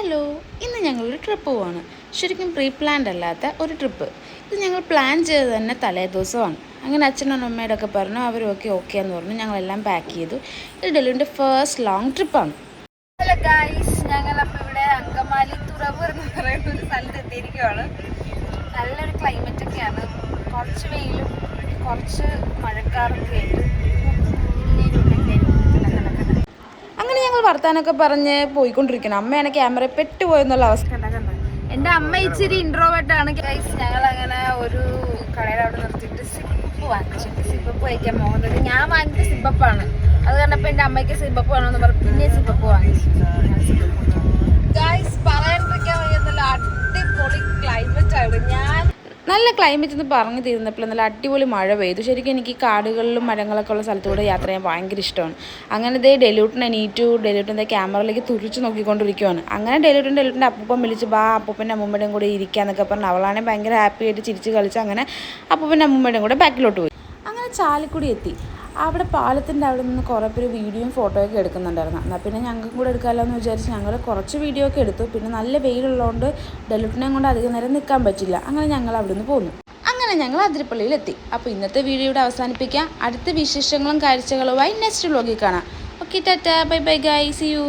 Hello, ഇന്ന് ഞങ്ങളൊരു trip പോവാണ്. ശരിക്കും പ്രീ പ്ലാൻഡ് അല്ലാത്ത ഒരു ട്രിപ്പ്. ഇത് ഞങ്ങൾ പ്ലാൻ ചെയ്തത് തന്നെ തലേ ദിവസമാണ്. അങ്ങനെ അച്ഛനും അമ്മയുടെ ഒക്കെ പറഞ്ഞു, അവരൊക്കെ ഓക്കെ എന്ന് പറഞ്ഞു. ഞങ്ങളെല്ലാം പാക്ക് ചെയ്തു. ഇത് ഡെലുവിൻ്റെ ഫസ്റ്റ് ലോങ് ട്രിപ്പാണ്. ഹലോ ഗൈസ്, ഞങ്ങളപ്പോൾ ഇവിടെ അങ്കമാലി തുറവ് എന്ന് പറയുന്ന ഒരു സ്ഥലത്ത് എത്തിയിരിക്കുകയാണ്. നല്ലൊരു ക്ലൈമറ്റ് ഒക്കെയാണ്. കുറച്ച് വെയിലും കുറച്ച് മഴക്കാറൊക്കെ ആയിട്ട് അങ്ങനെ ഞങ്ങൾ വർത്താനൊക്കെ പറഞ്ഞ് പോയിക്കൊണ്ടിരിക്കണം. അമ്മയാണ് ക്യാമറ പെട്ടുപോയെന്നുള്ള അവസ്ഥ. എൻ്റെ അമ്മ ഇച്ചിരി ഇൻട്രോവേർട്ടാണ് ഗൈസ്. ഞങ്ങളങ്ങനെ ഒരു കടയുടെ അവിടെ നിർത്തിയിട്ട് സിബപ്പ് വാങ്ങിച്ചിട്ട് സിബപ്പ് കഴിക്കാൻ പോകുന്നത്. ഞാൻ വാങ്ങിച്ച സിബപ്പാണ്. അത് കണ്ടപ്പോൾ എൻ്റെ അമ്മയ്ക്ക് സിബപ്പ് വേണമെന്ന് പറഞ്ഞു പിന്നെ സിബപ്പ് വാങ്ങിച്ചു. ഗൈസ്, പറയാണ്ടിരിക്കാൻ വയ്യെന്നല്ല, അടിപൊളി ക്ലൈമറ്റ് ആണ്. നല്ല ക്ലൈമറ്റ് എന്ന് പറഞ്ഞു തീർന്നപ്പോൾ നല്ല അടിപൊളി മഴ പെയ്തു. ശരിക്കും എനിക്ക് കാടുകളിലും മരങ്ങളൊക്കെ ഉള്ള സ്ഥലത്തൂടെ യാത്ര ചെയ്യാൻ ഭയങ്കര ഇഷ്ടമാണ്. അങ്ങനെ ഇതേ ഡെലൂട്ടിനെ ഡെലൂട്ടിൻ്റെ ക്യാമറയിലേക്ക് തുറിച്ച് നോക്കിക്കൊണ്ടിരിക്കുകയാണ്. അങ്ങനെ ഡെലൂട്ടിൻ്റെ അപ്പൂപ്പൻ വിളിച്ച് അപ്പൂപ്പൻ്റെ അമ്മൂമ്മയുടെയും കൂടെ ഇരിക്കാന്നൊക്കെ പറഞ്ഞ് അവളാണെങ്കിൽ ഭയങ്കര ഹാപ്പി ആയിട്ട് ചിരിച്ച് കളിച്ച് അങ്ങനെ അപ്പൂപ്പൻ്റെ അമ്മൂമ്മയുടെയും കൂടെ ബാക്കിലോട്ട് പോയി. അങ്ങനെ ചാലിക്കുടി എത്തി. അവിടെ പാലത്തിൻ്റെ അവിടെ നിന്ന് കുറേ പേര് വീഡിയോയും ഫോട്ടോയൊക്കെ എടുക്കുന്നുണ്ടായിരുന്നു. എന്നാൽ പിന്നെ ഞങ്ങൾക്കും കൂടെ എടുക്കാമല്ലോ എന്ന് വിചാരിച്ച് ഞങ്ങൾ കുറച്ച് വീഡിയോ ഒക്കെ എടുത്തു. പിന്നെ നല്ല വെയിലുള്ളതുകൊണ്ട് ഡെലുട്ടിനെയും കൊണ്ട് അധികം നേരം നിൽക്കാൻ പറ്റില്ല. അങ്ങനെ ഞങ്ങൾ അവിടെ നിന്ന് പോന്നു. അങ്ങനെ ഞങ്ങൾ അതിരപ്പള്ളിയിലെത്തി. അപ്പോൾ ഇന്നത്തെ വീഡിയോ ഇവിടെ അവസാനിപ്പിക്കാം. അടുത്ത വിശേഷങ്ങളും കാഴ്ചകളുമായി നെക്സ്റ്റ് വ്ലോഗിൽ കാണാം. Okay, tata, bye bye guys, see U.